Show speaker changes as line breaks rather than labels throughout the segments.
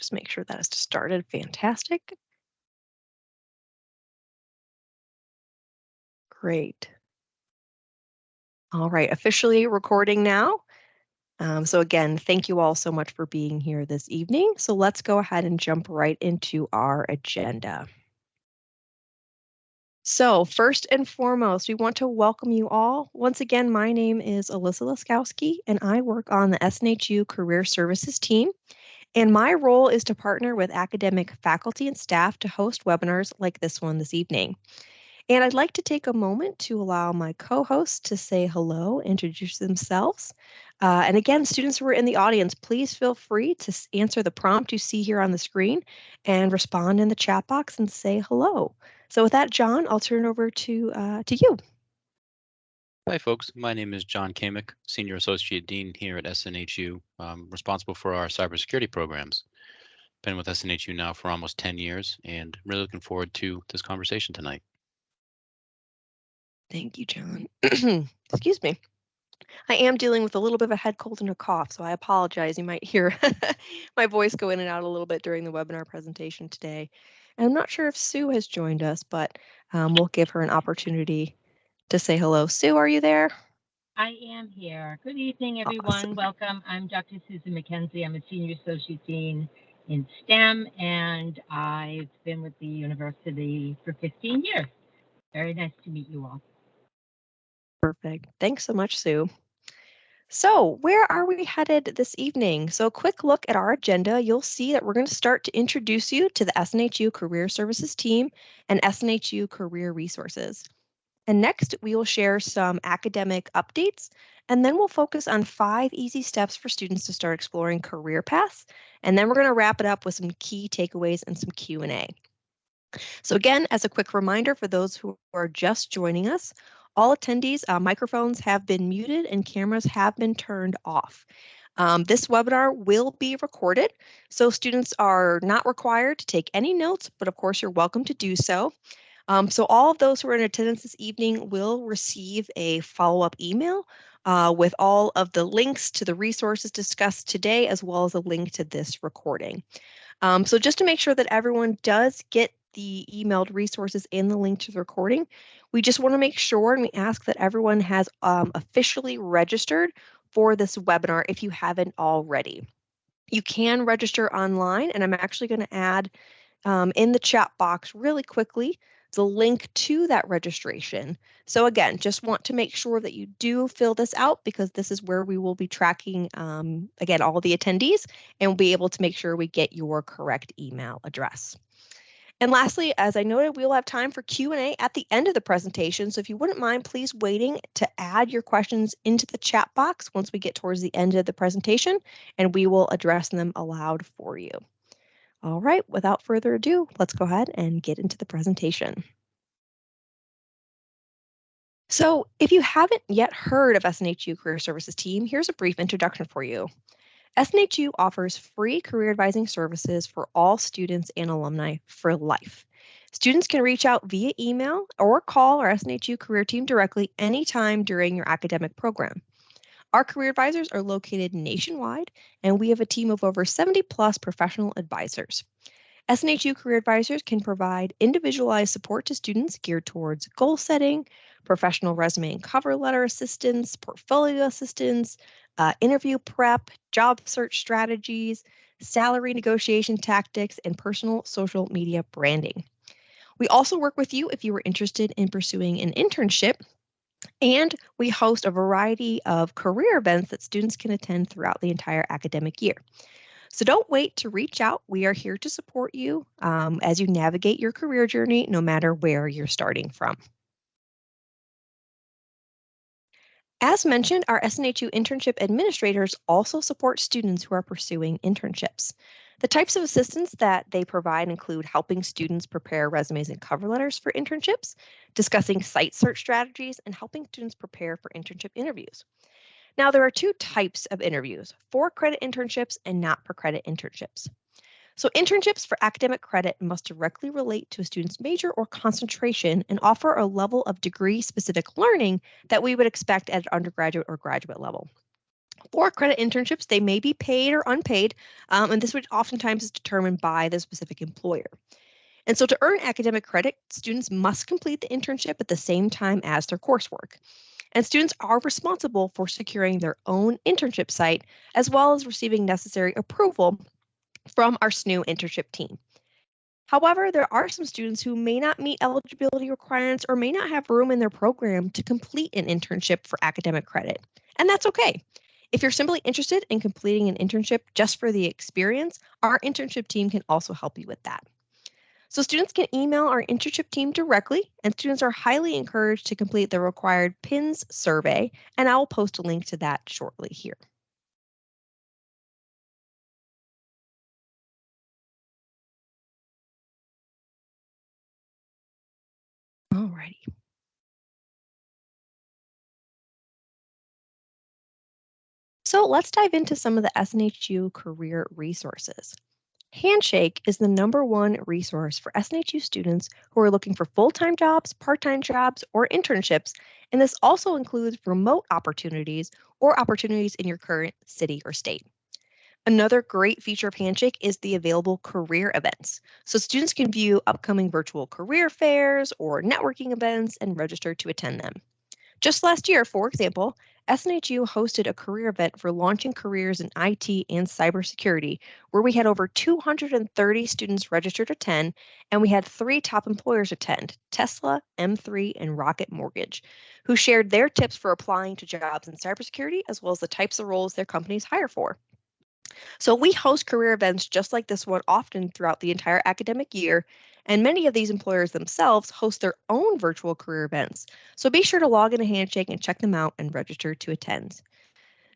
just make sure that is started. Fantastic. Great. All right, officially recording now. So again, thank you all so much for being here this evening. So let's go ahead and jump right into our agenda. So first and foremost, we want to welcome you all. Once again, my name is Alyssa Laskowski, and I work on the SNHU Career Services team. And my role is to partner with academic faculty and staff to host webinars like this one this evening. And I'd like to take a moment to allow my co-hosts to say hello, introduce themselves. And again, students who are in the audience, please feel free to answer the prompt you see here on the screen and respond in the chat box and say hello. So with that, John, I'll turn it over to you.
Hi, folks. My name is John Kamick, Senior Associate Dean here at SNHU, responsible for our cybersecurity programs. Been with SNHU now for almost 10 years and really looking forward to this conversation tonight.
Thank you, John. Excuse me. I am dealing with a little bit of a head cold and a cough, so I apologize. You might hear my voice go in and out a little bit during the webinar presentation today. And I'm not sure if Sue has joined us, but we'll give her an opportunity to say hello. Sue, are you there?
I am here. Good evening, everyone. Awesome. Welcome. I'm Dr. Susan McKenzie. I'm a Senior Associate Dean in STEM, and I've been with the university for 15 years. Very nice to meet you all.
Perfect. Thanks so much, Sue. So where are we headed this evening? So a quick look at our agenda, you'll see that we're going to start to introduce you to the SNHU Career Services team and SNHU Career Resources. And next, we will share some academic updates, and then we'll focus on 5 easy steps for students to start exploring career paths. And then we're going to wrap it up with some key takeaways and some Q&A. So again, as a quick reminder for those who are just joining us, all attendees' microphones have been muted and cameras have been turned off. This webinar will be recorded, so students are not required to take any notes, but of course you're welcome to do so. So all of those who are in attendance this evening will receive a follow-up email with all of the links to the resources discussed today, as well as a link to this recording. So just to make sure that everyone does get the emailed resources and the link to the recording, we just want to make sure and we ask that everyone has officially registered for this webinar if you haven't already. You can register online, and I'm actually going to add in the chat box really quickly the link to that registration. So again, just want to make sure that you do fill this out because this is where we will be tracking, again, all the attendees, and we'll be able to make sure we get your correct email address. And lastly, as I noted, we will have time for Q&A at the end of the presentation. So if you wouldn't mind, please waiting to add your questions into the chat box once we get towards the end of the presentation, and we will address them aloud for you. All right, without further ado, let's go ahead and get into the presentation. So if you haven't yet heard of SNHU Career Services team, here's a brief introduction for you. SNHU offers free career advising services for all students and alumni for life. Students can reach out via email or call our SNHU career team directly anytime during your academic program. Our career advisors are located nationwide, and we have a team of over 70 plus professional advisors. SNHU career advisors can provide individualized support to students geared towards goal setting, professional resume and cover letter assistance, portfolio assistance, interview prep, job search strategies, salary negotiation tactics, and personal social media branding. We also work with you if you are interested in pursuing an internship, and we host a variety of career events that students can attend throughout the entire academic year. So don't wait to reach out. We are here to support you as you navigate your career journey, no matter where you're starting from. As mentioned, our SNHU internship administrators also support students who are pursuing internships. The types of assistance that they provide include helping students prepare resumes and cover letters for internships, discussing site search strategies, and helping students prepare for internship interviews. Now, there are 2 types of interviews, for-credit internships and not-for-credit internships. So internships for academic credit must directly relate to a student's major or concentration and offer a level of degree-specific learning that we would expect at an undergraduate or graduate level. For credit internships, they may be paid or unpaid, and this would oftentimes is determined by the specific employer. And so to earn academic credit, students must complete the internship at the same time as their coursework. And students are responsible for securing their own internship site, as well as receiving necessary approval from our SNHU internship team. However, there are some students who may not meet eligibility requirements or may not have room in their program to complete an internship for academic credit. And that's okay. If you're simply interested in completing an internship just for the experience, our internship team can also help you with that. So students can email our internship team directly, and students are highly encouraged to complete the required PINS survey, and I will post a link to that shortly here. Alrighty. So let's dive into some of the SNHU career resources. Handshake is the #1 resource for SNHU students who are looking for full-time jobs, part-time jobs, or internships, and this also includes remote opportunities or opportunities in your current city or state. Another great feature of Handshake is the available career events. So students can view upcoming virtual career fairs or networking events and register to attend them. Just last year, for example, SNHU hosted a career event for launching careers in IT and cybersecurity, where we had over 230 students register to attend, and we had 3 top employers attend, Tesla, M3, and Rocket Mortgage, who shared their tips for applying to jobs in cybersecurity, as well as the types of roles their companies hire for. So we host career events just like this one often throughout the entire academic year, and many of these employers themselves host their own virtual career events. So be sure to log in to Handshake and check them out and register to attend.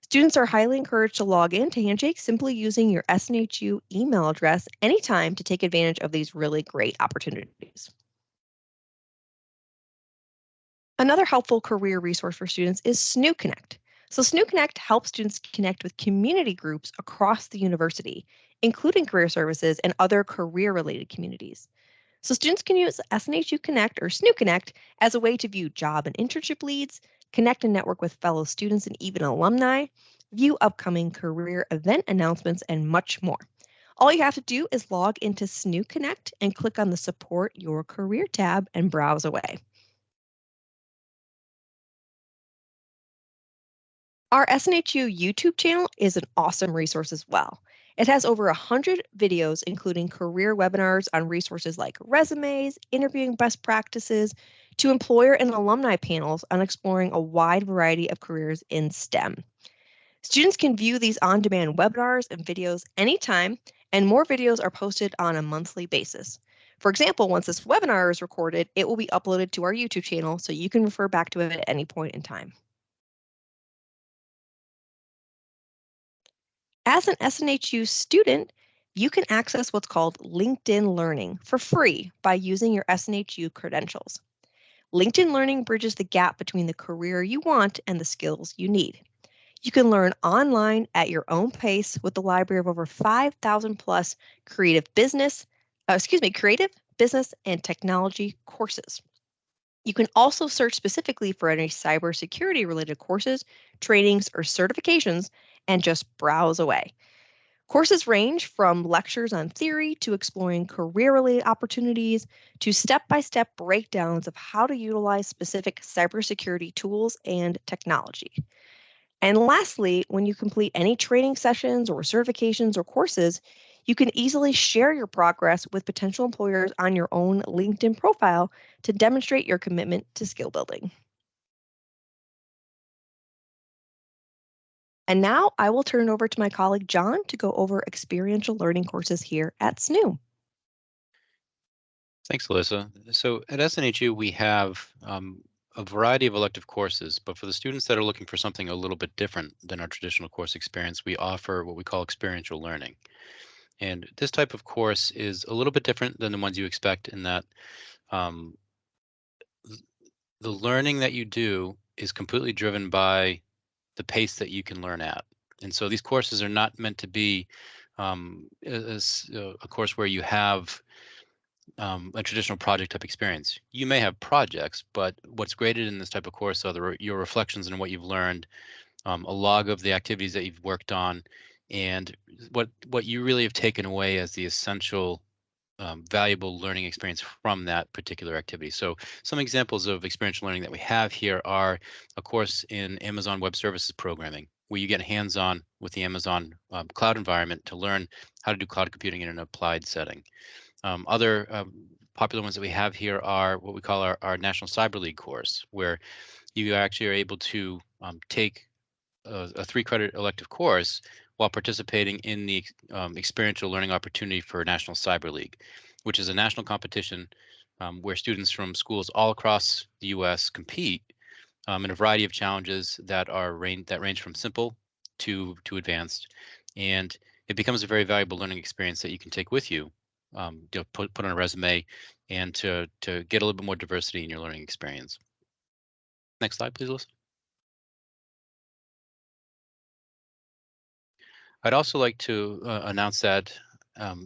Students are highly encouraged to log in to Handshake simply using your SNHU email address anytime to take advantage of these really great opportunities. Another helpful career resource for students is SNHU Connect. So SNHU Connect helps students connect with community groups across the university, including career services and other career-related communities. So students can use SNHU Connect or SNHU Connect as a way to view job and internship leads, connect and network with fellow students and even alumni, view upcoming career event announcements, and much more. All you have to do is log into SNHU Connect and click on the Support Your Career tab and browse away. Our SNHU YouTube channel is an awesome resource as well. It has over 100 videos, including career webinars on resources like resumes, interviewing best practices, to employer and alumni panels on exploring a wide variety of careers in STEM. Students can view these on-demand webinars and videos anytime, and more videos are posted on a monthly basis. For example, once this webinar is recorded, it will be uploaded to our YouTube channel, so you can refer back to it at any point in time. As an SNHU student, you can access what's called LinkedIn Learning for free by using your SNHU credentials. LinkedIn Learning bridges the gap between the career you want and the skills you need. You can learn online at your own pace with the library of over 5,000 plus creative, business, and technology courses. You can also search specifically for any cybersecurity related courses, trainings, or certifications and just browse away. Courses range from lectures on theory to exploring career-related opportunities to step-by-step breakdowns of how to utilize specific cybersecurity tools and technology. And lastly, when you complete any training sessions or certifications or courses, you can easily share your progress with potential employers on your own LinkedIn profile to demonstrate your commitment to skill building. And now I will turn it over to my colleague John to go over experiential learning courses here at SNHU.
Thanks, Alyssa. So at SNHU, we have a variety of elective courses, but for the students that are looking for something a little bit different than our traditional course experience, we offer what we call experiential learning. And this type of course is a little bit different than the ones you expect in that um, the learning that you do is completely driven by the pace that you can learn at. And so these courses are not meant to be a course where you have a traditional project type experience. You may have projects, but what's graded in this type of course are your reflections on what you've learned a log of the activities that you've worked on, and what you really have taken away as the essential valuable learning experience from that particular activity. So some examples of experiential learning that we have here are a course in Amazon Web Services programming, where you get hands-on with the Amazon cloud environment to learn how to do cloud computing in an applied setting. Other popular ones that we have here are what we call our National Cyber League course, where you actually are able to take a 3-credit elective course while participating in the experiential learning opportunity for National Cyber League, which is a national competition where students from schools all across the U.S. compete in a variety of challenges that range from simple to advanced, and it becomes a very valuable learning experience that you can take with you, put on a resume, and to get a little bit more diversity in your learning experience. Next slide, please, Alyssa. I'd also like to announce that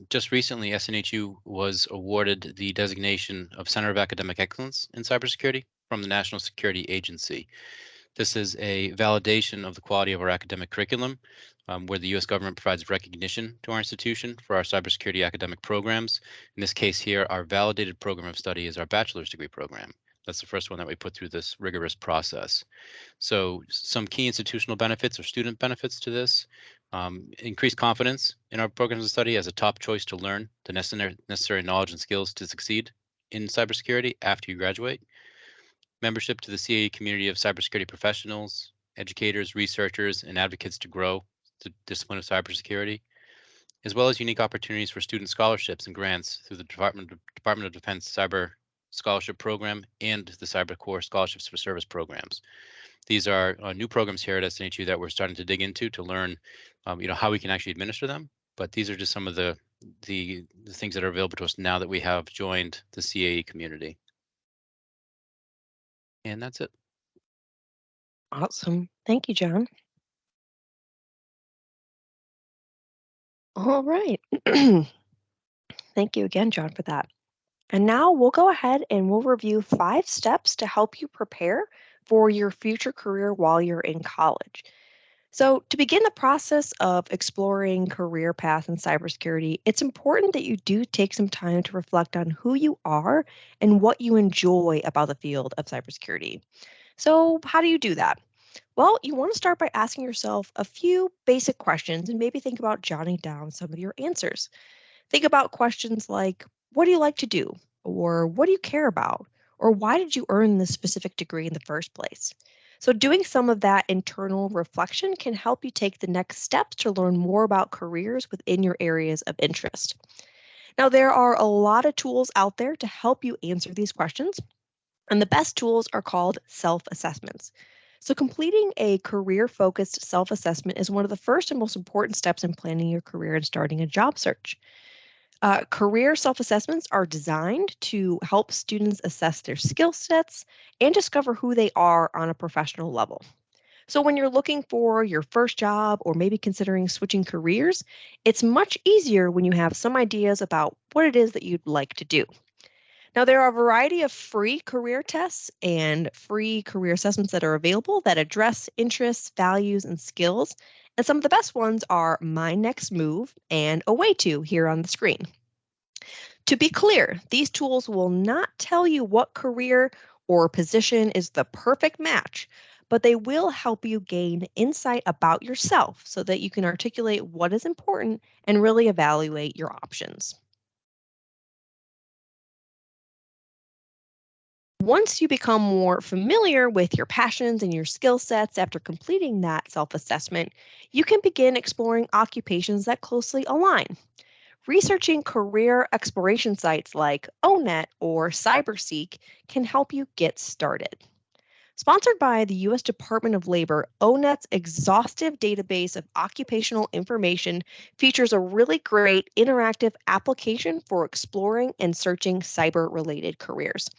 just recently, SNHU was awarded the designation of Center of Academic Excellence in Cybersecurity from the National Security Agency. This is a validation of the quality of our academic curriculum, where the U.S. government provides recognition to our institution for our cybersecurity academic programs. In this case here, our validated program of study is our bachelor's degree program. That's the first one that we put through this rigorous process. So some key institutional benefits or student benefits to this: increased confidence in our programs of study as a top choice to learn the necessary knowledge and skills to succeed in cybersecurity after you graduate. Membership to the CAE community of cybersecurity professionals, educators, researchers, and advocates to grow the discipline of cybersecurity, as well as unique opportunities for student scholarships and grants through the Department of Defense Cyber Scholarship Program and the Cyber Corps Scholarships for Service programs. These are new programs here at SNHU that we're starting to dig into to learn, how we can actually administer them. But these are just some of the things that are available to us now that we have joined the CAE community. And that's it.
Awesome. Thank you, John. All right. Thank you again, John, for that. And now we'll go ahead and we'll review 5 steps to help you prepare for your future career while you're in college. So, to begin the process of exploring career path in cybersecurity, it's important that you do take some time to reflect on who you are and what you enjoy about the field of cybersecurity. So, how do you do that? Well, you want to start by asking yourself a few basic questions and maybe think about jotting down some of your answers. Think about questions like, what do you like to do? Or what do you care about? Or why did you earn this specific degree in the first place? So, doing some of that internal reflection can help you take the next steps to learn more about careers within your areas of interest. Now, there are a lot of tools out there to help you answer these questions, and the best tools are called self assessments. So, completing a career focused self assessment is one of the first and most important steps in planning your career and starting a job search. Career self assessments are designed to help students assess their skill sets and discover who they are on a professional level. So, when you're looking for your first job or maybe considering switching careers, it's much easier when you have some ideas about what it is that you'd like to do. Now, there are a variety of free career tests and free career assessments that are available that address interests, values, and skills. And some of the best ones are My Next Move and Away To here on the screen. To be clear, these tools will not tell you what career or position is the perfect match, but they will help you gain insight about yourself so that you can articulate what is important and really evaluate your options. Once you become more familiar with your passions and your skill sets after completing that self assessment, you can begin exploring occupations that closely align. Researching career exploration sites like ONET or CyberSeek can help you get started. Sponsored by the U.S. Department of Labor, ONET's exhaustive database of occupational information features a really great interactive application for exploring and searching cyber related careers.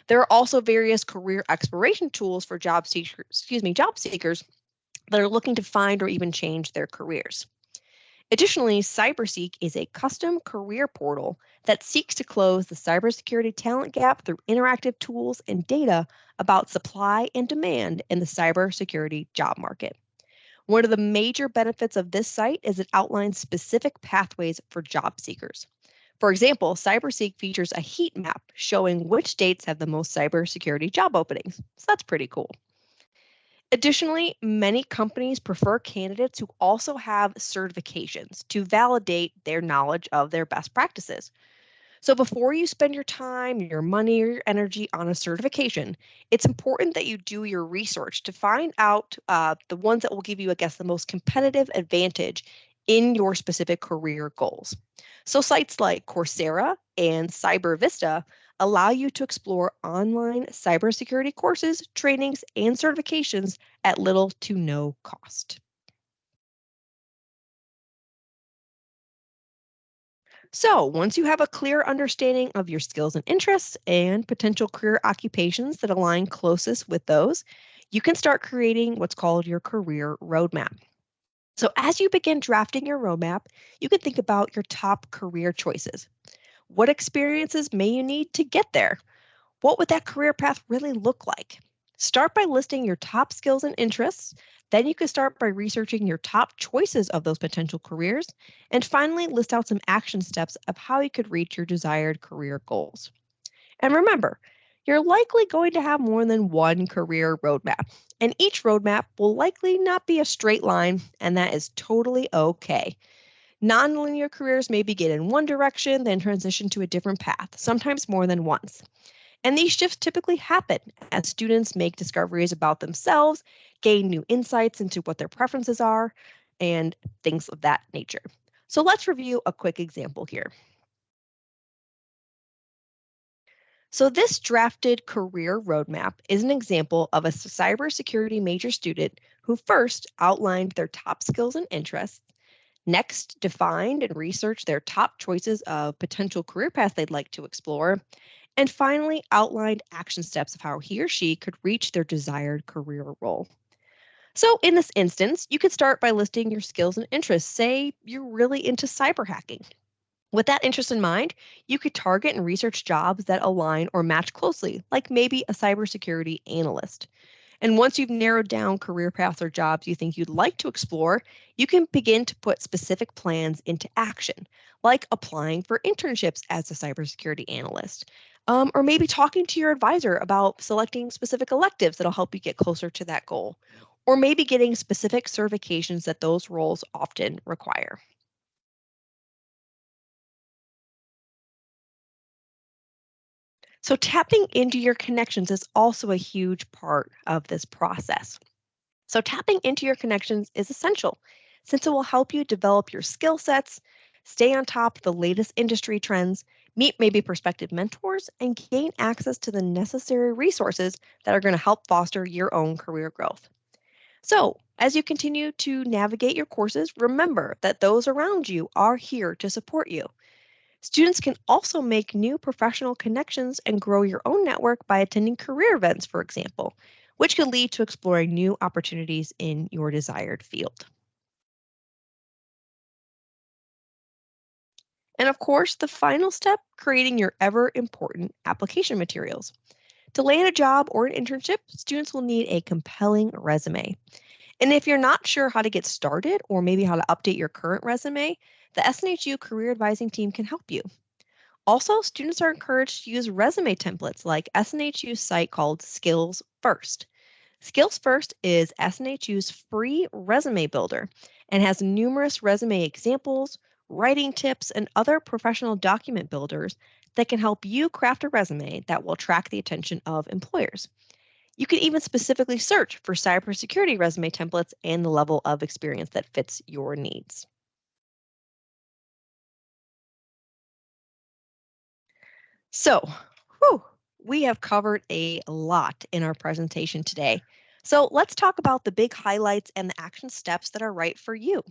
There are also various career exploration tools for job seekers that are looking to find or even change their careers. Additionally, CyberSeek is a custom career portal that seeks to close the cybersecurity talent gap through interactive tools and data about supply and demand in the cybersecurity job market. One of the major benefits of this site is it outlines specific pathways for job seekers. For example, CyberSeek features a heat map showing which states have the most cybersecurity job openings. So that's pretty cool. Additionally, many companies prefer candidates who also have certifications to validate their knowledge of their best practices. So before you spend your time, your money, or your energy on a certification, it's important that you do your research to find out the ones that will give you, I guess, the most competitive advantage in your specific career goals. So sites like Coursera and CyberVista allow you to explore online cybersecurity courses, trainings, and certifications at little to no cost. So, once you have a clear understanding of your skills and interests and potential career occupations that align closest with those, you can start creating what's called your career roadmap. So, as you begin drafting your roadmap, you can think about your top career choices. What experiences may you need to get there? What would that career path really look like? Start by listing your top skills and interests. Then you can start by researching your top choices of those potential careers. And finally, list out some action steps of how you could reach your desired career goals. And remember, you're likely going to have more than one career roadmap, and each roadmap will likely not be a straight line, and that is totally okay. Nonlinear careers may begin in one direction, then transition to a different path, sometimes more than once. And these shifts typically happen as students make discoveries about themselves, gain new insights into what their preferences are, and things of that nature. So let's review a quick example here. So this drafted career roadmap is an example of a cybersecurity major student who first outlined their top skills and interests, next defined and researched their top choices of potential career paths they'd like to explore, and finally outlined action steps of how he or she could reach their desired career role. So in this instance, you could start by listing your skills and interests. Say you're really into cyber hacking. With that interest in mind, you could target and research jobs that align or match closely, like maybe a cybersecurity analyst. And once you've narrowed down career paths or jobs you think you'd like to explore, you can begin to put specific plans into action, like applying for internships as a cybersecurity analyst, or maybe talking to your advisor about selecting specific electives that'll help you get closer to that goal, or maybe getting specific certifications that those roles often require. So tapping into your connections is also a huge part of this process. So tapping into your connections is essential since it will help you develop your skill sets, stay on top of the latest industry trends, meet maybe prospective mentors, and gain access to the necessary resources that are going to help foster your own career growth. So, as you continue to navigate your courses, remember that those around you are here to support you. Students can also make new professional connections and grow your own network by attending career events, for example, which could lead to exploring new opportunities in your desired field. And of course, the final step, creating your ever important application materials. To land a job or an internship, students will need a compelling resume. And if you're not sure how to get started or maybe how to update your current resume, the SNHU Career Advising Team can help you. Also, students are encouraged to use resume templates like SNHU's site called Skills First. Skills First is SNHU's free resume builder and has numerous resume examples, writing tips, and other professional document builders that can help you craft a resume that will attract the attention of employers. You can even specifically search for cybersecurity resume templates and the level of experience that fits your needs. So, whew, we have covered a lot in our presentation today. So let's talk about the big highlights and the action steps that are right for you.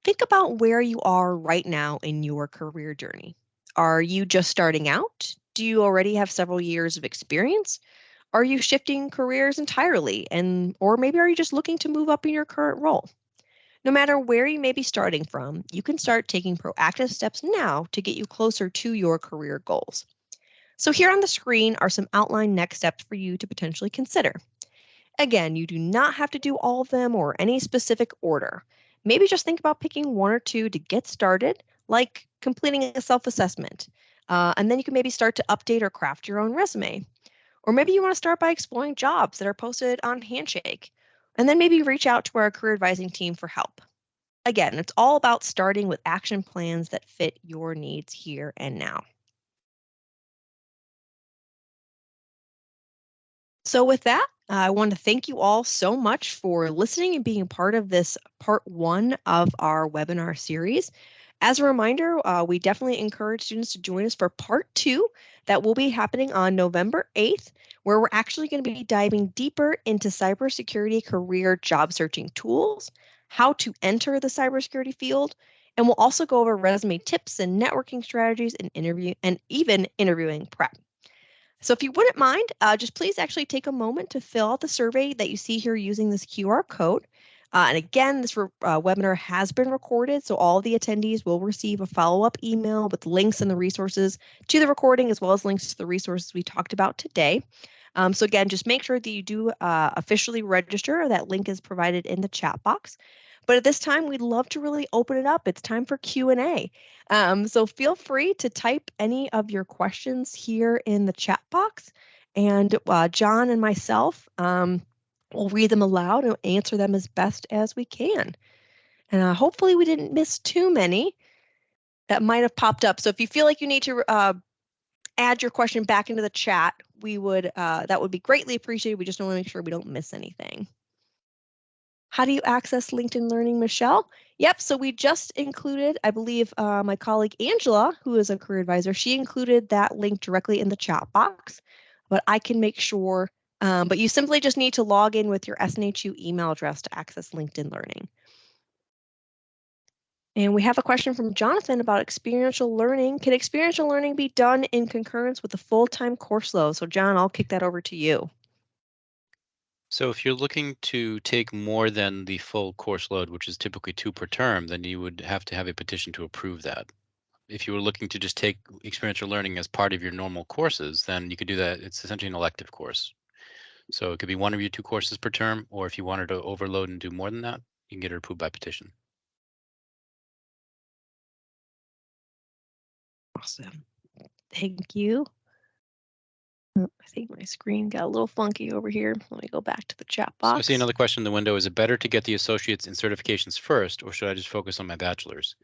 Think about where you are right now in your career journey. Are you just starting out? Do you already have several years of experience? Are you shifting careers entirely? And or maybe are you just looking to move up in your current role? No matter where you may be starting from, you can start taking proactive steps now to get you closer to your career goals. So here on the screen are some outlined next steps for you to potentially consider. Again, you do not have to do all of them or any specific order. Maybe just think about picking one or two to get started, like completing a self-assessment. And then you can maybe start to update or craft your own resume. Or maybe you want to start by exploring jobs that are posted on Handshake, and then maybe reach out to our career advising team for help. Again, it's all about starting with action plans that fit your needs here and now. So with that, I want to thank you all so much for listening and being a part of this part one of our webinar series. As a reminder, we definitely encourage students to join us for part two that will be happening on November 8th, where we're actually going to be diving deeper into cybersecurity career job searching tools, how to enter the cybersecurity field, and we'll also go over resume tips and networking strategies and even interviewing prep. So if you wouldn't mind, just please actually take a moment to fill out the survey that you see here using this QR code. And again, this webinar has been recorded, so all the attendees will receive a follow-up email with links and the resources to the recording, as well as links to the resources we talked about today. So again, just make sure that you do officially register. That link is provided in the chat box. But at this time, we'd love to really open it up. It's time for Q&A. So feel free to type any of your questions here in the chat box, and John and myself will read them aloud and answer them as best as we can. And hopefully we didn't miss too many that might have popped up. So if you feel like you need to add your question back into the chat, we would that would be greatly appreciated. We just want to make sure we don't miss anything. How do you access LinkedIn Learning, Michelle? Yep, so we just included, I believe my colleague Angela, who is a career advisor, she included that link directly in the chat box, but I can make sure, but you simply just need to log in with your SNHU email address to access LinkedIn Learning. And we have a question from Jonathan about experiential learning. Can experiential learning be done in concurrence with a full-time course load? So John, I'll kick that over to you.
So if you're looking to take more than the full course load, which is typically 2 per term, then you would have to have a petition to approve that. If you were looking to just take experiential learning as part of your normal courses, then you could do that. It's essentially an elective course. So it could be one of your 2 courses per term, or if you wanted to overload and do more than that, you can get it approved by petition.
Awesome. Thank you. I think my screen got a little funky over here. Let me go back to the chat box.
So I see another question in the window. Is it better to get the associates and certifications first, or should I just focus on my bachelor's?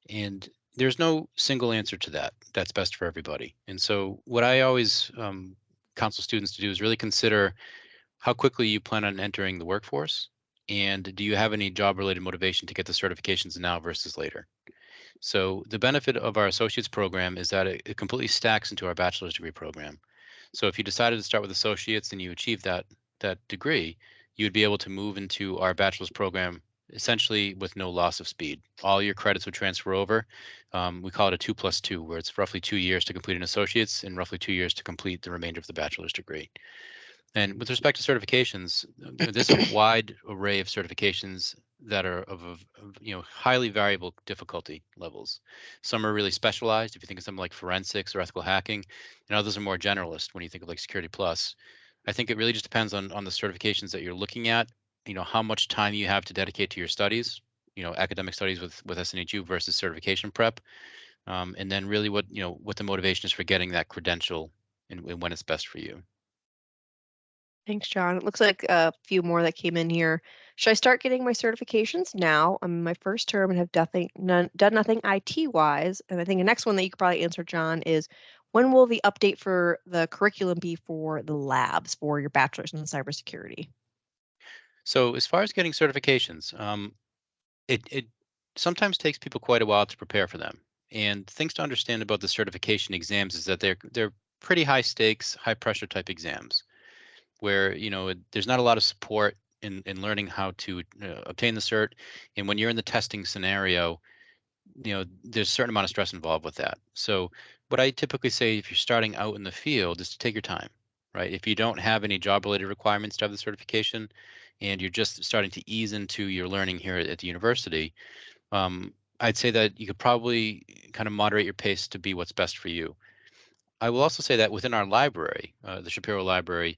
And there's no single answer to that. That's best for everybody. And so what I always counsel students to do is really consider how quickly you plan on entering the workforce, and do you have any job-related motivation to get the certifications now versus later? So the benefit of our associates program is that it completely stacks into our bachelor's degree program. So if you decided to start with associates and you achieve that degree, you would be able to move into our bachelor's program essentially with no loss of speed. All your credits would transfer over. We call it a 2+2, where it's roughly 2 years to complete an associate's and roughly 2 years to complete the remainder of the bachelor's degree. And with respect to certifications, there's a wide array of certifications that are of highly variable difficulty levels. Some are really specialized. If you think of something like forensics or ethical hacking, and others are more generalist. When you think of like Security Plus, I think it really just depends on the certifications that you're looking at. How much time you have to dedicate to your studies. Academic studies with SNHU versus certification prep, and then really what the motivation is for getting that credential and when it's best for you.
Thanks, John. It looks like a few more that came in here. Should I start getting my certifications now? I'm in my first term and have done nothing IT-wise. And I think the next one that you could probably answer, John, is when will the update for the curriculum be for the labs for your bachelor's in cybersecurity?
So as far as getting certifications, it sometimes takes people quite a while to prepare for them. And things to understand about the certification exams is that they're pretty high stakes, high pressure type exams, where there's not a lot of support in learning how to obtain the cert. And when you're in the testing scenario, there's a certain amount of stress involved with that. So what I typically say, if you're starting out in the field, is to take your time, right? If you don't have any job related requirements to have the certification and you're just starting to ease into your learning here at the university, I'd say that you could probably kind of moderate your pace to be what's best for you. I will also say that within our library, the Shapiro Library,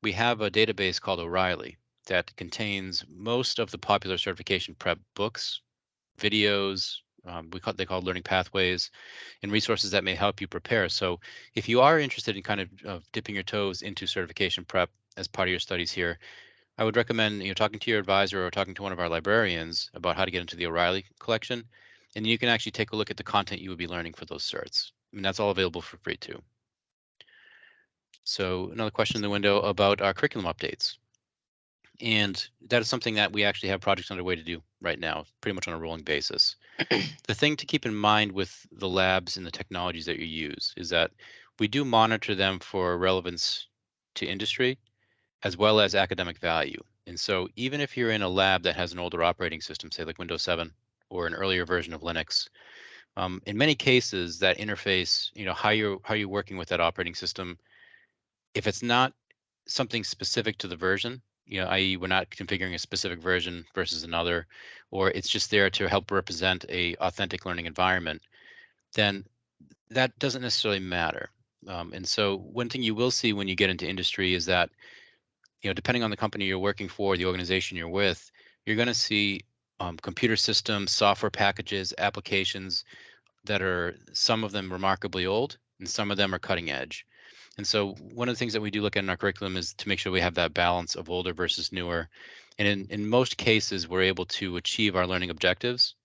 we have a database called O'Reilly that contains most of the popular certification prep books, videos, they call learning pathways, and resources that may help you prepare. So if you are interested in kind of dipping your toes into certification prep as part of your studies here, I would recommend talking to your advisor or talking to one of our librarians about how to get into the O'Reilly collection, and you can actually take a look at the content you would be learning for those certs. I mean, that's all available for free too. So another question in the window about our curriculum updates. And that is something that we actually have projects underway to do right now, pretty much on a rolling basis. The thing to keep in mind with the labs and the technologies that you use is that we do monitor them for relevance to industry as well as academic value. And so even if you're in a lab that has an older operating system, say like Windows 7 or an earlier version of Linux, in many cases that interface, how you're working with that operating system, if it's not something specific to the version, i.e. we're not configuring a specific version versus another, or it's just there to help represent a authentic learning environment, then that doesn't necessarily matter. And so one thing you will see when you get into industry is that, depending on the company you're working for, the organization you're with, you're going to see computer systems, software packages, applications that are some of them remarkably old and some of them are cutting edge. And so one of the things that we do look at in our curriculum is to make sure we have that balance of older versus newer. And in most cases, we're able to achieve our learning objectives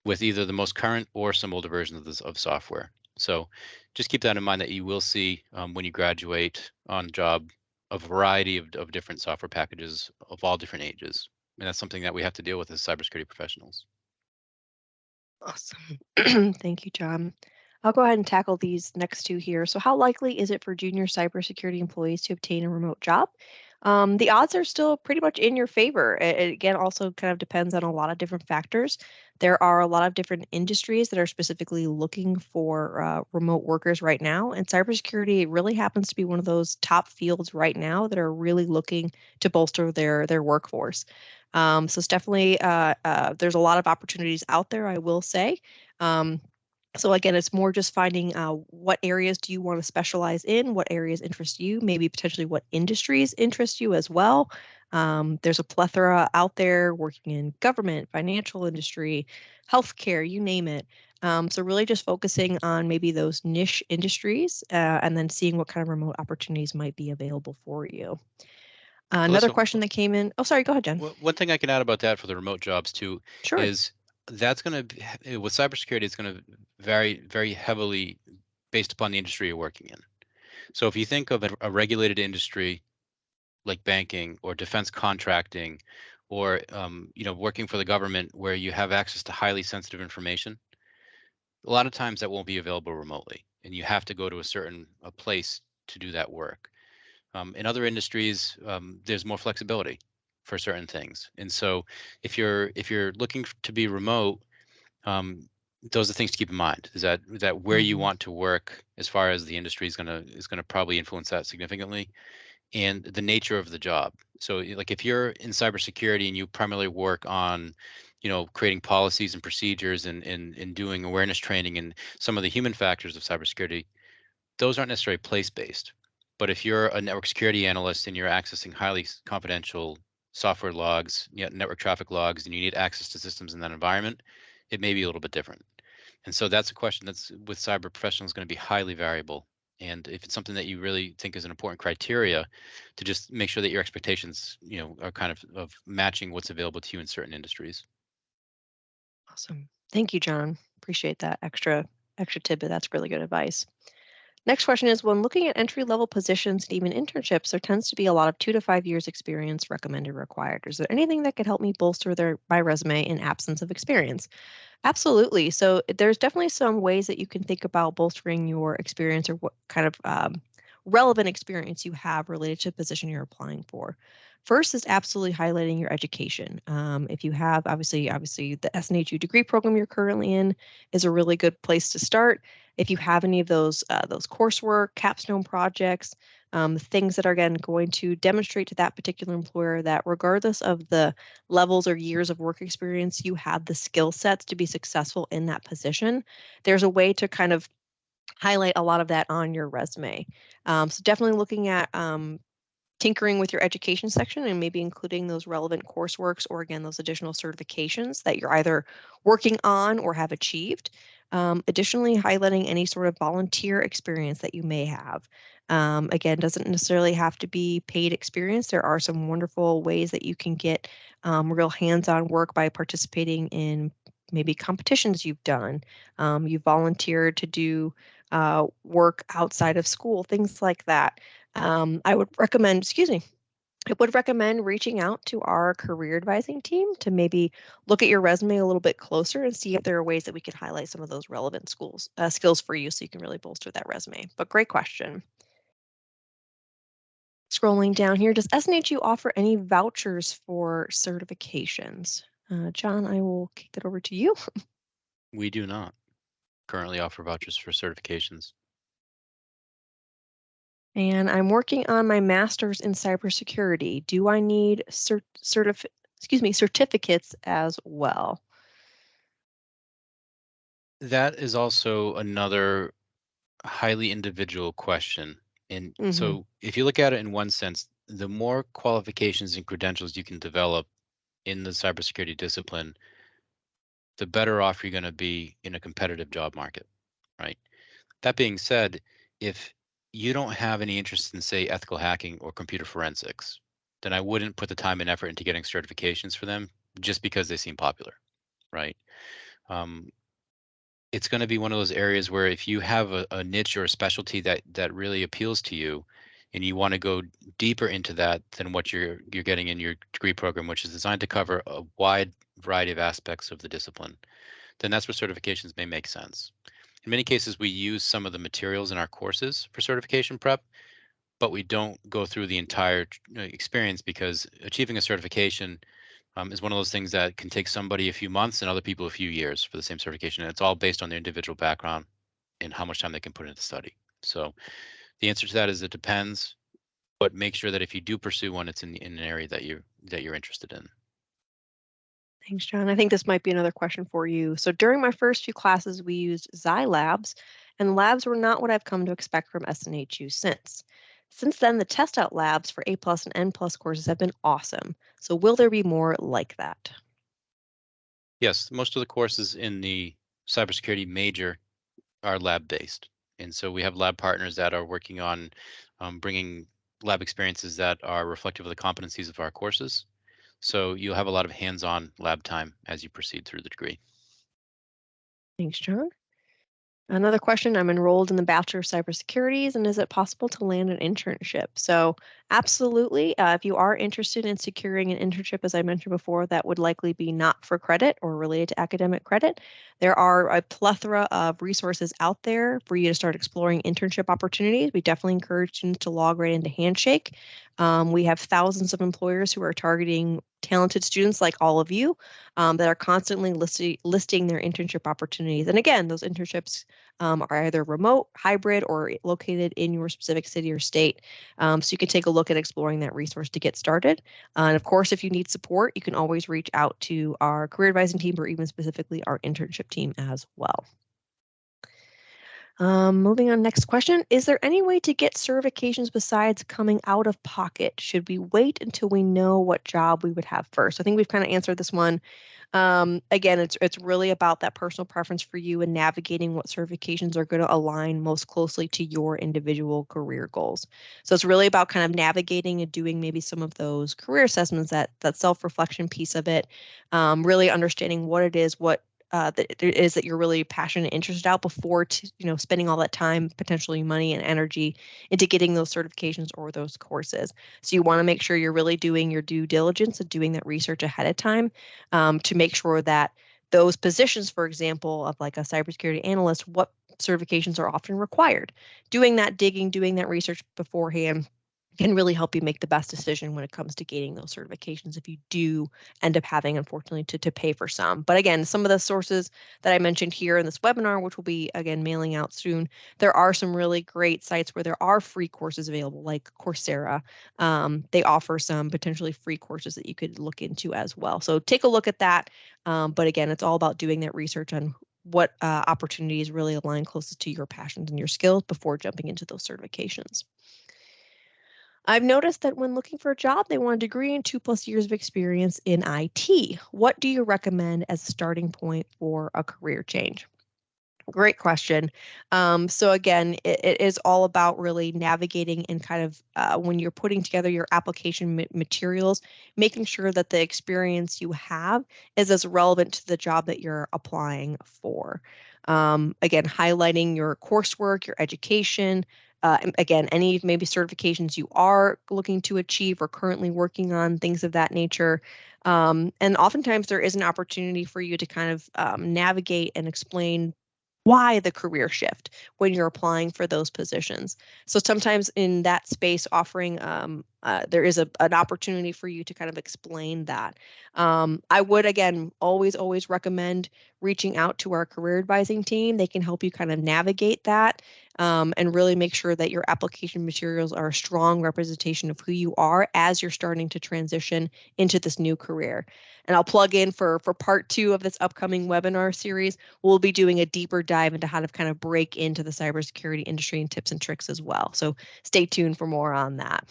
with either the most current or some older versions of of software. So just keep that in mind that you will see when you graduate on job a variety of different software packages of all different ages. And that's something that we have to deal with as cybersecurity professionals.
Awesome. Thank you, John. I'll go ahead and tackle these next two here. So how likely is it for junior cybersecurity employees to obtain a remote job? The odds are still pretty much in your favor. It again also kind of depends on a lot of different factors. There are a lot of different industries that are specifically looking for remote workers right now, and cybersecurity really happens to be one of those top fields right now that are really looking to bolster their workforce. So it's definitely there's a lot of opportunities out there, I will say. So again, it's more just finding what areas do you want to specialize in, what areas interest you, maybe potentially what industries interest you as well. There's a plethora out there working in government, financial industry, healthcare, you name it. So really just focusing on maybe those niche industries and then seeing what kind of remote opportunities might be available for you. Another
Listen,
question that came in. Oh, sorry, go ahead, Jen.
one thing I can add about that for the remote jobs too
Sure.
is that's going to, with cybersecurity, it's going to vary very heavily based upon the industry you're working in. So if you think of a regulated industry like banking or defense contracting, or working for the government where you have access to highly sensitive information, a lot of times that won't be available remotely, and you have to go to a place to do that work. In other industries, there's more flexibility for certain things, and so if you're looking to be remote, those are things to keep in mind. Is that where you want to work, as far as the industry is gonna probably influence that significantly, and the nature of the job. So like if you're in cybersecurity and you primarily work on, creating policies and procedures and doing awareness training and some of the human factors of cybersecurity, those aren't necessarily place-based. But if you're a network security analyst and you're accessing highly confidential software logs, network traffic logs, and you need access to systems in that environment, it may be a little bit different. And so that's a question that's with cyber professionals going to be highly variable. And if it's something that you really think is an important criteria, to just make sure that your expectations, are kind of matching what's available to you in certain industries.
Awesome. Thank you, John. Appreciate that extra tidbit. That's really good advice. Next question is, when looking at entry-level positions and even internships, there tends to be a lot of 2 to 5 years experience recommended required. Is there anything that could help me bolster my resume in absence of experience? Absolutely. So there's definitely some ways that you can think about bolstering your experience or what kind of relevant experience you have related to the position you're applying for. First is absolutely highlighting your education. If you have, obviously, the SNHU degree program you're currently in is a really good place to start. If you have any of those coursework, capstone projects, things that are again going to demonstrate to that particular employer that regardless of the levels or years of work experience, you have the skill sets to be successful in that position. There's a way to kind of highlight a lot of that on your resume. So definitely looking at tinkering with your education section and maybe including those relevant courseworks or again, those additional certifications that you're either working on or have achieved. Additionally, highlighting any sort of volunteer experience that you may have. Again, doesn't necessarily have to be paid experience. There are some wonderful ways that you can get real hands-on work by participating in maybe competitions you've done. You volunteered to do work outside of school, things like that. I would recommend, excuse me, I would recommend reaching out to our career advising team to maybe look at your resume a little bit closer and see if there are ways that we could highlight some of those relevant skills for you so you can really bolster that resume. But great question. Scrolling down here, does SNHU offer any vouchers for certifications? John, I will kick that over to you.
We do not currently offer vouchers for certifications.
And I'm working on my master's in cybersecurity. Do I need certificates as well?
That is also another highly individual question. And so if you look at it in one sense, the more qualifications and credentials you can develop in the cybersecurity discipline, the better off you're going to be in a competitive job market, right? That being said, if you don't have any interest in, say, ethical hacking or computer forensics, then I wouldn't put the time and effort into getting certifications for them just because they seem popular, right? It's going to be one of those areas where if you have a niche or a specialty that really appeals to you, and you want to go deeper into that than what you're getting in your degree program, which is designed to cover a wide variety of aspects of the discipline, then that's where certifications may make sense. In many cases, we use some of the materials in our courses for certification prep, but we don't go through the entire experience because achieving a certification is one of those things that can take somebody a few months and other people a few years for the same certification. And it's all based on their individual background and how much time they can put into study. So the answer to that is it depends, but make sure that if you do pursue one, it's in an area that you're interested in.
Thanks, John. I think this might be another question for you. So during my first few classes, we used Xi Labs, and labs were not what I've come to expect from SNHU since. Since then, the test out labs for A+ and N+ courses have been awesome. So will there be more like that?
Yes, most of the courses in the cybersecurity major are lab based. And so we have lab partners that are working on bringing lab experiences that are reflective of the competencies of our courses. So you'll have a lot of hands-on lab time as you proceed through the degree.
Thanks, John. Another question, I'm enrolled in the Bachelor of Cybersecurity, and is it possible to land an internship? So absolutely, if you are interested in securing an internship, as I mentioned before, that would likely be not for credit or related to academic credit. There are a plethora of resources out there for you to start exploring internship opportunities. We definitely encourage students to log right into Handshake. We have thousands of employers who are targeting talented students like all of you that are constantly listing their internship opportunities. And again, those internships are either remote, hybrid, or located in your specific city or state. So you can take a look at exploring that resource to get started. And of course, if you need support, you can always reach out to our career advising team or even specifically our internship team as well. Moving on, next question. Is there any way to get certifications besides coming out of pocket? Should we wait until we know what job we would have first? I think we've kind of answered this one. Again, it's really about that personal preference for you and navigating what certifications are going to align most closely to your individual career goals. So it's really about kind of navigating and doing maybe some of those career assessments, that self-reflection piece of it, really understanding what it is, that it is that you're really passionate and interested out before spending all that time, potentially money and energy into getting those certifications or those courses. So you want to make sure you're really doing your due diligence and doing that research ahead of time to make sure that those positions, for example, of like a cybersecurity analyst, what certifications are often required. Doing that digging, doing that research beforehand can really help you make the best decision when it comes to gaining those certifications if you do end up having, unfortunately, to pay for some. But again, some of the sources that I mentioned here in this webinar, which will be, again, mailing out soon, there are some really great sites where there are free courses available, like Coursera. They offer some potentially free courses that you could look into as well. So take a look at that. But again, it's all about doing that research on what opportunities really align closest to your passions and your skills before jumping into those certifications. I've noticed that when looking for a job, they want a degree and 2+ years of experience in IT. What do you recommend as a starting point for a career change? Great question. So again, it is all about really navigating and kind of when you're putting together your application materials, making sure that the experience you have is as relevant to the job that you're applying for. Again, highlighting your coursework, your education, again, any maybe certifications you are looking to achieve or currently working on, things of that nature. And oftentimes there is an opportunity for you to kind of navigate and explain why the career shift when you're applying for those positions. So sometimes in that space, offering there is an opportunity for you to kind of explain that. I would again always recommend reaching out to our career advising team. They can help you kind of navigate that and really make sure that your application materials are a strong representation of who you are as you're starting to transition into this new career. And I'll plug in for part 2 of this upcoming webinar series. We'll be doing a deeper dive into how to kind of break into the cybersecurity industry and tips and tricks as well. So stay tuned for more on that.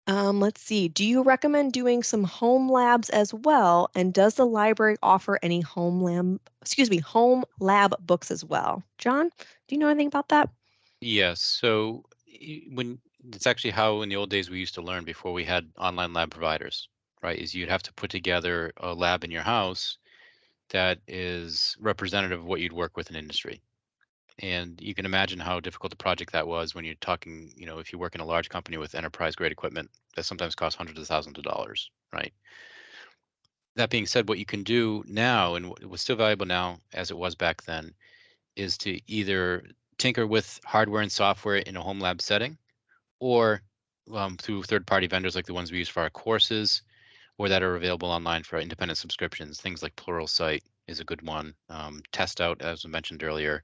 Let's see. Do you recommend doing some home labs as well? And does the library offer any home lab books as well? John, do you know anything about that?
Yes. So when it's actually how in the old days we used to learn before we had online lab providers, right? Is you'd have to put together a lab in your house that is representative of what you'd work with in industry. And you can imagine how difficult a project that was when you're talking, if you work in a large company with enterprise grade equipment that sometimes costs hundreds of thousands of dollars, right? That being said, what you can do now, and it was still valuable now as it was back then, is to either tinker with hardware and software in a home lab setting, or through third-party vendors like the ones we use for our courses, or that are available online for independent subscriptions. Things like Pluralsight is a good one. Test Out, as I mentioned earlier.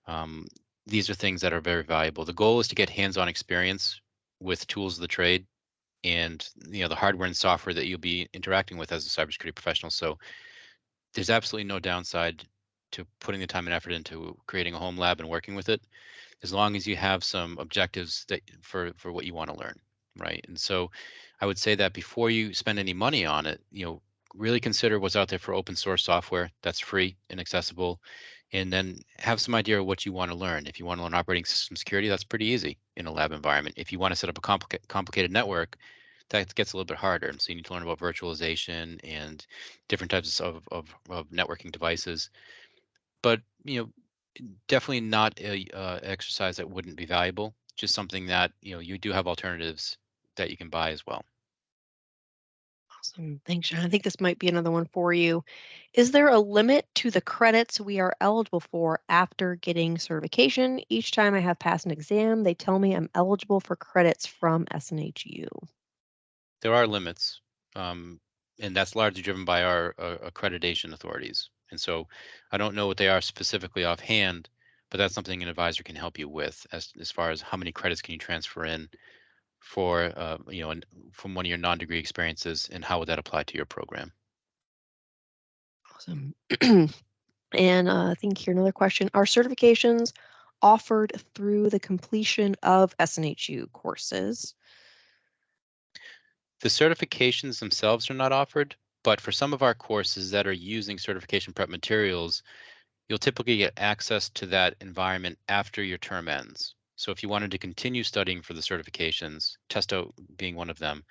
Um, these are things that are very valuable. The goal is to get hands-on experience with tools of the trade and the hardware and software that you'll be interacting with as a cybersecurity professional. So there's absolutely no downside to putting the time and effort into creating a home lab and working with it, as long as you have some objectives that for what you want to learn, right? And so I would say that before you spend any money on it, really consider what's out there for open source software that's free and accessible, and then have some idea of what you want to learn. If you want to learn operating system security, that's pretty easy in a lab environment. If you want to set up a complicated network, that gets a little bit harder. And so you need to learn about virtualization and different types of networking devices. But definitely not a exercise that wouldn't be valuable. Just something that you do have alternatives that you can buy as well.
Awesome. Thanks, John. I think this might be another one for you. Is there a limit to the credits we are eligible for after getting certification? Each time I have passed an exam, they tell me I'm eligible for credits from SNHU.
There are limits, and that's largely driven by our accreditation authorities. And so I don't know what they are specifically offhand, but that's something an advisor can help you with as far as how many credits can you transfer in for from one of your non-degree experiences, and how would that apply to your program.
Awesome. And I think here another question. Are certifications offered through the completion of SNHU courses?
The certifications themselves are not offered, but for some of our courses that are using certification prep materials, you'll typically get access to that environment after your term ends. So if you wanted to continue studying for the certifications, Test Out being one of them,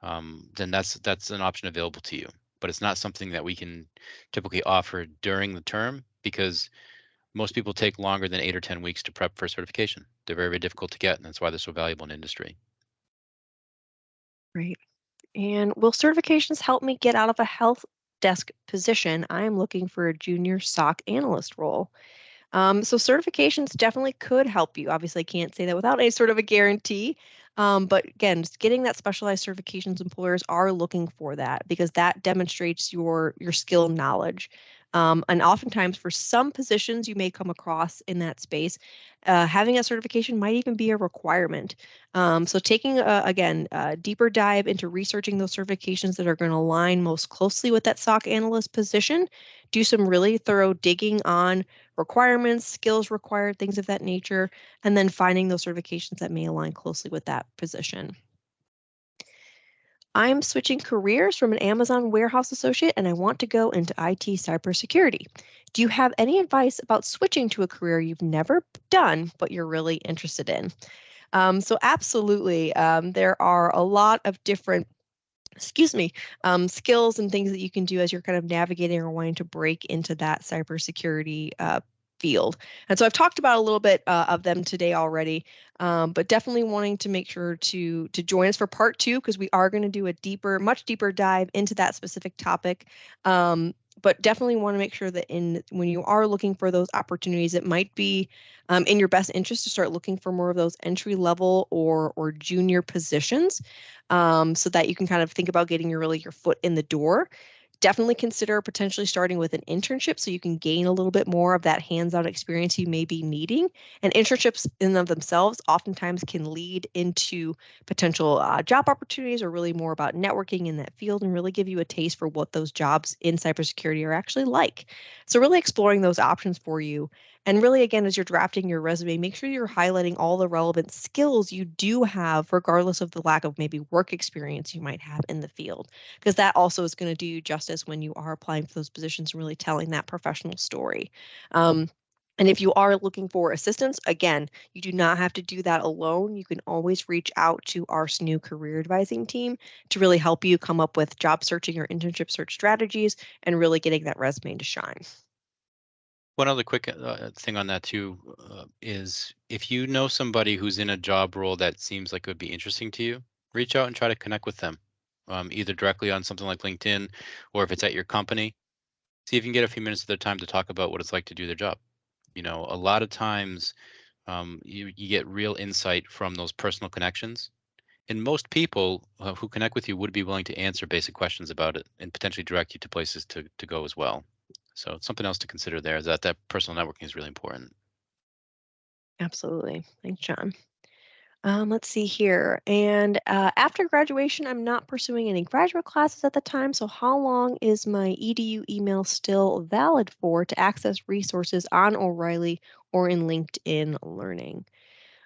then that's an option available to you. But it's not something that we can typically offer during the term, because most people take longer than 8 or 10 weeks to prep for certification. They're very, very difficult to get, and that's why they're so valuable in industry.
Right. And will certifications help me get out of a help desk position? I am looking for a junior SOC analyst role. So certifications definitely could help you. Obviously, I can't say that without any sort of a guarantee. But again, just getting that specialized certifications, employers are looking for that because that demonstrates your skill and knowledge. And oftentimes for some positions you may come across in that space, having a certification might even be a requirement. So taking, again, a deeper dive into researching those certifications that are going to align most closely with that SOC analyst position, do some really thorough digging on requirements, skills required, things of that nature, and then finding those certifications that may align closely with that position. I'm switching careers from an Amazon warehouse associate and I want to go into IT cybersecurity. Do you have any advice about switching to a career you've never done but you're really interested in? So absolutely, there are a lot of different skills and things that you can do as you're kind of navigating or wanting to break into that cybersecurity field. And so I've talked about a little bit of them today already, but definitely wanting to make sure to join us for part 2 because we are going to do a much deeper dive into that specific topic. But definitely want to make sure that when you are looking for those opportunities, it might be in your best interest to start looking for more of those entry level or junior positions, so that you can kind of think about getting your foot in the door. Definitely consider potentially starting with an internship so you can gain a little bit more of that hands-on experience you may be needing. And internships in and of themselves oftentimes can lead into potential job opportunities or really more about networking in that field and really give you a taste for what those jobs in cybersecurity are actually like. So really exploring those options for you. And really, again, as you're drafting your resume, make sure you're highlighting all the relevant skills you do have, regardless of the lack of maybe work experience you might have in the field, because that also is going to do you justice when you are applying for those positions and really telling that professional story. And if you are looking for assistance, again, you do not have to do that alone. You can always reach out to our SNHU career advising team to really help you come up with job searching or internship search strategies and really getting that resume to shine.
One other quick thing on that too is if you know somebody who's in a job role that seems like it would be interesting to you, reach out and try to connect with them, either directly on something like LinkedIn, or if it's at your company, see if you can get a few minutes of their time to talk about what it's like to do their job. You know, a lot of times you get real insight from those personal connections. And most people who connect with you would be willing to answer basic questions about it and potentially direct you to places to go as well. So it's something else to consider there is that personal networking is really important.
Absolutely. Thanks, John. Let's see here. And after graduation, I'm not pursuing any graduate classes at the time. So how long is my EDU email still valid for to access resources on O'Reilly or in LinkedIn Learning?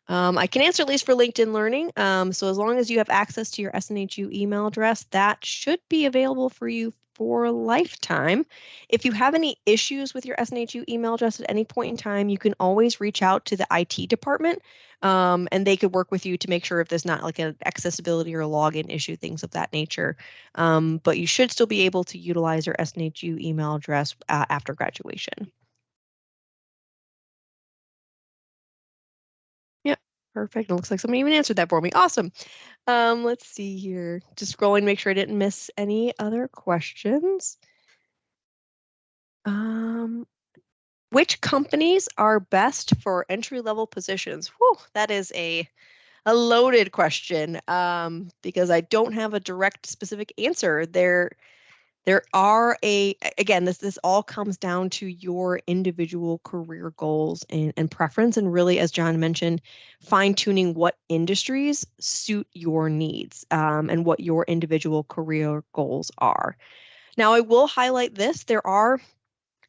I can answer at least for LinkedIn Learning. So as long as you have access to your SNHU email address, that should be available for you for a lifetime. If you have any issues with your SNHU email address at any point in time, you can always reach out to the IT department, and they could work with you to make sure if there's not like an accessibility or login issue, things of that nature. But you should still be able to utilize your SNHU email address after graduation. Yep, perfect. It looks like somebody even answered that for me. Awesome. Let's see here. Just scrolling, make sure I didn't miss any other questions. Which companies are best for entry-level positions? Whew, that is a loaded question, because I don't have a direct specific answer. There are again, this all comes down to your individual career goals and preference, and really, as John mentioned, fine-tuning what industries suit your needs, and what your individual career goals are. Now, I will highlight this. There are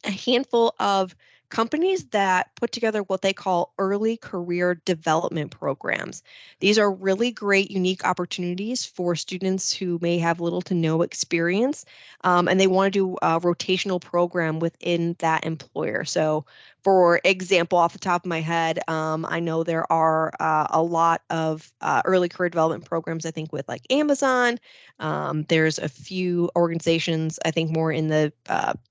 a handful of companies that put together what they call early career development programs. These are really great, unique opportunities for students who may have little to no experience, and they want to do a rotational program within that employer. So, for example, off the top of my head, I know there are a lot of early career development programs, I think, with like Amazon. There's a few organizations, I think, more in the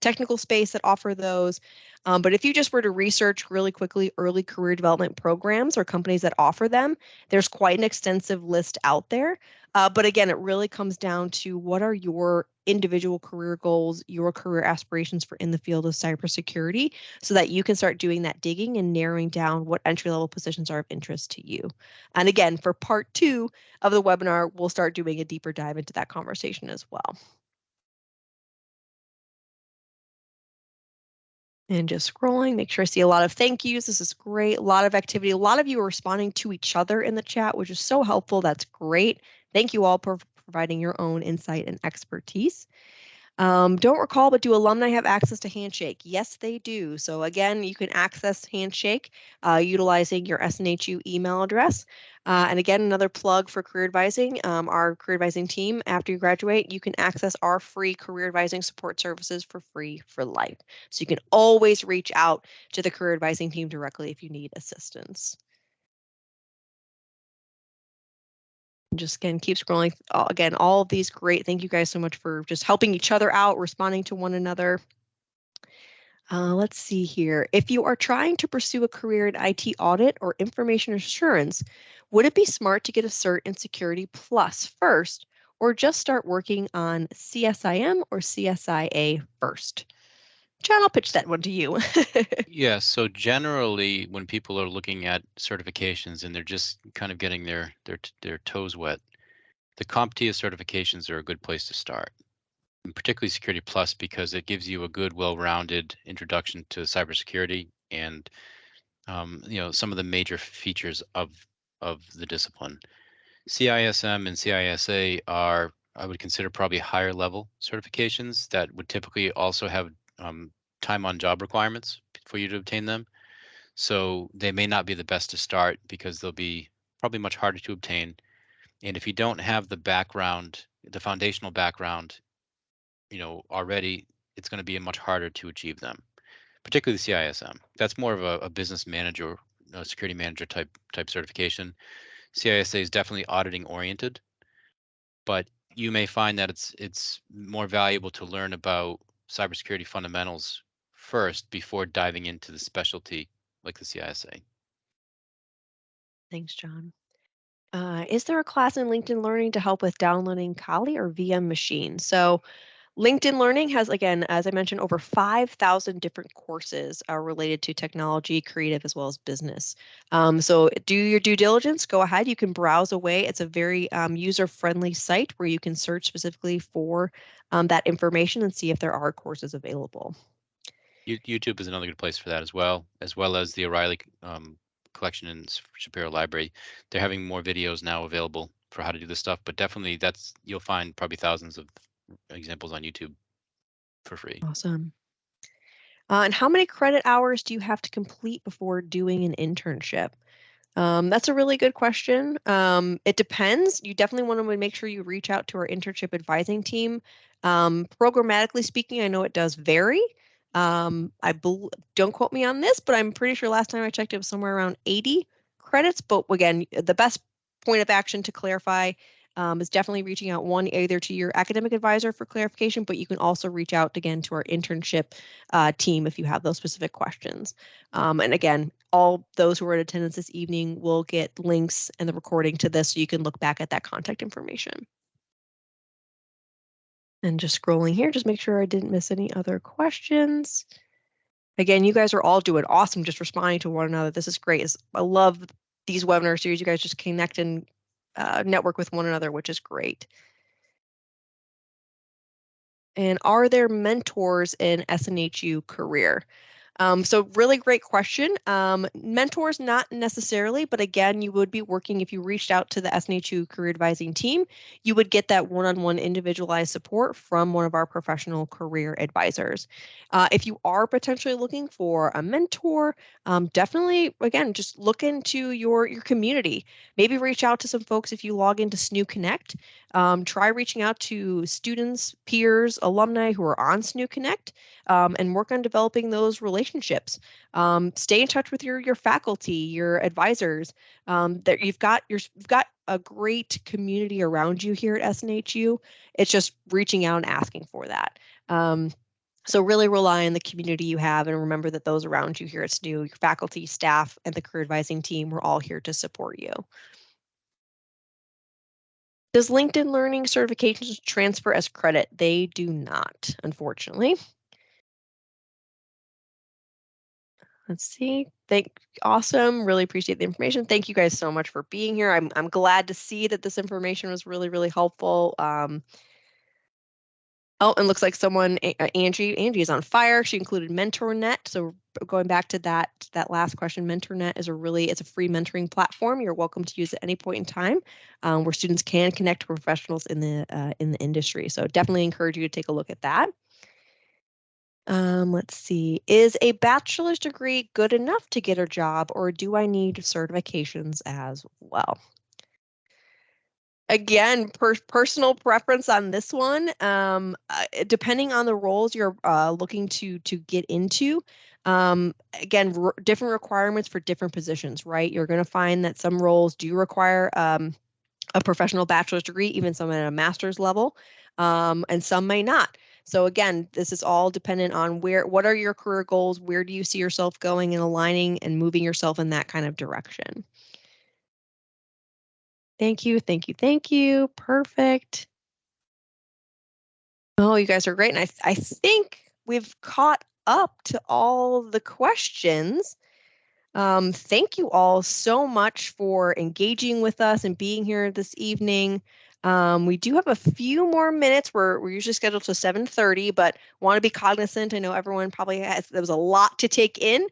technical space that offer those. But if you just were to research really quickly early career development programs or companies that offer them, there's quite an extensive list out there. But again, it really comes down to what are your individual career goals, your career aspirations for in the field of cybersecurity, so that you can start doing that digging and narrowing down what entry-level positions are of interest to you. And again, for part 2 of the webinar, we'll start doing a deeper dive into that conversation as well. And just scrolling, make sure I see a lot of thank yous. This is great. A lot of activity. A lot of you are responding to each other in the chat, which is so helpful. That's great. Thank you all for providing your own insight and expertise. Don't recall, but do alumni have access to Handshake? Yes, they do. So again, you can access Handshake utilizing your SNHU email address. And again, another plug for career advising. Our career advising team, after you graduate, you can access our free career advising support services for free for life. So you can always reach out to the career advising team directly if you need assistance. Just again, keep scrolling. Again, all of these great. Thank you guys so much for just helping each other out, responding to one another. Let's see here. If you are trying to pursue a career in IT audit or information assurance, would it be smart to get a cert in Security Plus first, or just start working on CSIM or CSIA first? John, I'll pitch that one to you.
Yeah, so generally when people are looking at certifications and they're just kind of getting their toes wet, the CompTIA certifications are a good place to start. And particularly Security Plus, because it gives you a good, well-rounded introduction to cybersecurity and some of the major features of the discipline. CISM and CISA are, I would consider, probably higher level certifications that would typically also have time on job requirements for you to obtain them. So they may not be the best to start because they'll be probably much harder to obtain. And if you don't have the background, the foundational background, already, it's going to be much harder to achieve them, particularly the CISM. That's more of a business manager, security manager type certification. CISA is definitely auditing oriented, but you may find that it's more valuable to learn about cybersecurity fundamentals first before diving into the specialty like the CISA.
Thanks, John. Is there a class in LinkedIn Learning to help with downloading Kali or VM machines? So LinkedIn Learning has, again, as I mentioned, over 5,000 different courses related to technology, creative, as well as business. So do your due diligence. Go ahead. You can browse away. It's a very user-friendly site where you can search specifically for that information and see if there are courses available.
YouTube is another good place for that as well as the O'Reilly collection in Shapiro Library. They're having more videos now available for how to do this stuff, but definitely you'll find probably thousands of examples on YouTube for free.
Awesome. And how many credit hours do you have to complete before doing an internship? That's a really good question. It depends. You definitely want to make sure you reach out to our internship advising team. Programmatically speaking, I know it does vary. Don't quote me on this, but I'm pretty sure last time I checked it was somewhere around 80 credits. But again, the best point of action to clarify is definitely reaching out either to your academic advisor for clarification, but you can also reach out again to our internship team if you have those specific questions. And again, all those who are in attendance this evening will get links and the recording to this so you can look back at that contact information. And just scrolling here, just make sure I didn't miss any other questions. Again, you guys are all doing awesome just responding to one another. This is great. I love these webinar series. You guys just connect and network with one another, which is great. And are there mentors in SNHU career? So really great question. Mentors, not necessarily, but again, you would be working, if you reached out to the SNHU career advising team, you would get that one-on-one individualized support from one of our professional career advisors. If you are potentially looking for a mentor, definitely, again, just look into your community. Maybe reach out to some folks if you log into SNU Connect. Try reaching out to students, peers, alumni who are on SNU Connect. And work on developing those relationships. Stay in touch with your faculty, your advisors. That you've got a great community around you here at SNHU. It's just reaching out and asking for that. So really rely on the community you have, and remember that those around you here at SNU, your faculty, staff, and the career advising team, we're all here to support you. Does LinkedIn Learning certifications transfer as credit? They do not, unfortunately. Let's see. Awesome. Really appreciate the information. Thank you guys so much for being here. I'm glad to see that this information was really, really helpful. Oh, and looks like someone, Angie is on fire. She included MentorNet. So going back to that last question, MentorNet is it's a free mentoring platform. You're welcome to use at any point in time, where students can connect to professionals in the industry. So definitely encourage you to take a look at that. Let's see. Is a bachelor's degree good enough to get a job, or do I need certifications as well? Again, personal preference on this one. Depending on the roles you're looking to get into. Again, different requirements for different positions, right? You're going to find that some roles do require a professional bachelor's degree, even some at a master's level, and some may not. So again, this is all dependent on what are your career goals? Where do you see yourself going and aligning and moving yourself in that kind of direction? Thank you, thank you, thank you. Perfect. Oh, you guys are great. And I think we've caught up to all the questions. Thank you all so much for engaging with us and being here this evening. We do have a few more minutes. We're usually scheduled to 7:30, but want to be cognizant. I know everyone probably there was a lot to take in.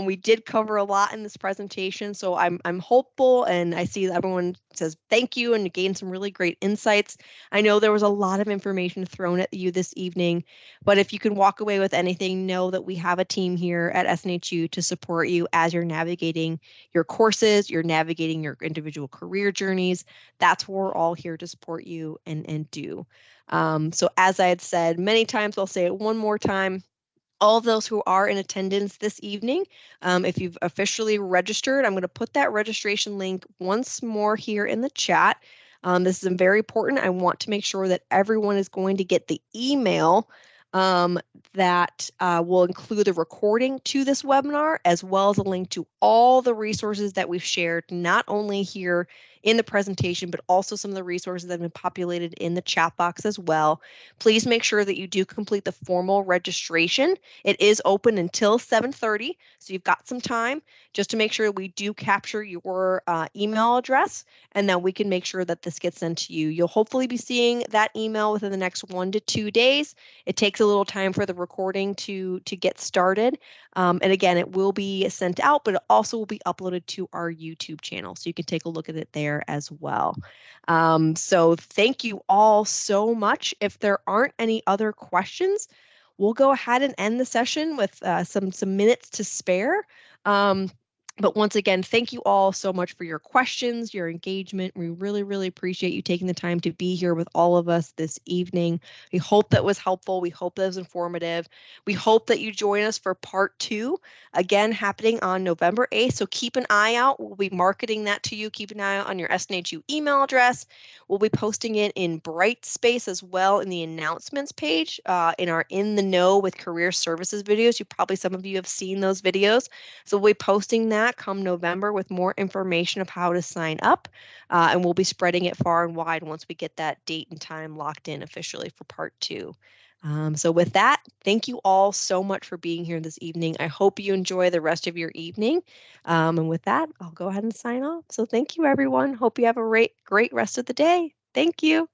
We did cover a lot in this presentation, so I'm hopeful, and I see that everyone says thank you and gained some really great insights. I know there was a lot of information thrown at you this evening, but if you can walk away with anything, know that we have a team here at SNHU to support you as you're navigating your courses, you're navigating your individual career journeys. That's what we're all here to support you and do. So as I had said many times, I'll say it one more time. All of those who are in attendance this evening, if you've officially registered, I'm going to put that registration link once more here in the chat. This is very important. I want to make sure that everyone is going to get the email that will include the recording to this webinar, as well as a link to all the resources that we've shared, not only here in the presentation, but also some of the resources that have been populated in the chat box as well. Please make sure that you do complete the formal registration. It is open until 7:30, so you've got some time just to make sure we do capture your email address, and then we can make sure that this gets sent to you. You'll hopefully be seeing that email within the next 1 to 2 days. It takes a little time for the recording to get started. And again, it will be sent out, but it also will be uploaded to our YouTube channel, so you can take a look at it there as well. So thank you all so much. If there aren't any other questions, we'll go ahead and end the session with some minutes to spare. But once again, thank you all so much for your questions, your engagement. We really, really appreciate you taking the time to be here with all of us this evening. We hope that was helpful. We hope that was informative. We hope that you join us for part 2, again, happening on November 8th. So keep an eye out. We'll be marketing that to you. Keep an eye out on your SNHU email address. We'll be posting it in Brightspace as well in the announcements page, in our In the Know with Career Services videos. Some of you have seen those videos. So we'll be posting that come November with more information of how to sign up, and we'll be spreading it far and wide once we get that date and time locked in officially for part 2. So with that, thank you all so much for being here this evening. I hope you enjoy the rest of your evening. And with that, I'll go ahead and sign off. So thank you, everyone. Hope you have a great rest of the day. Thank you.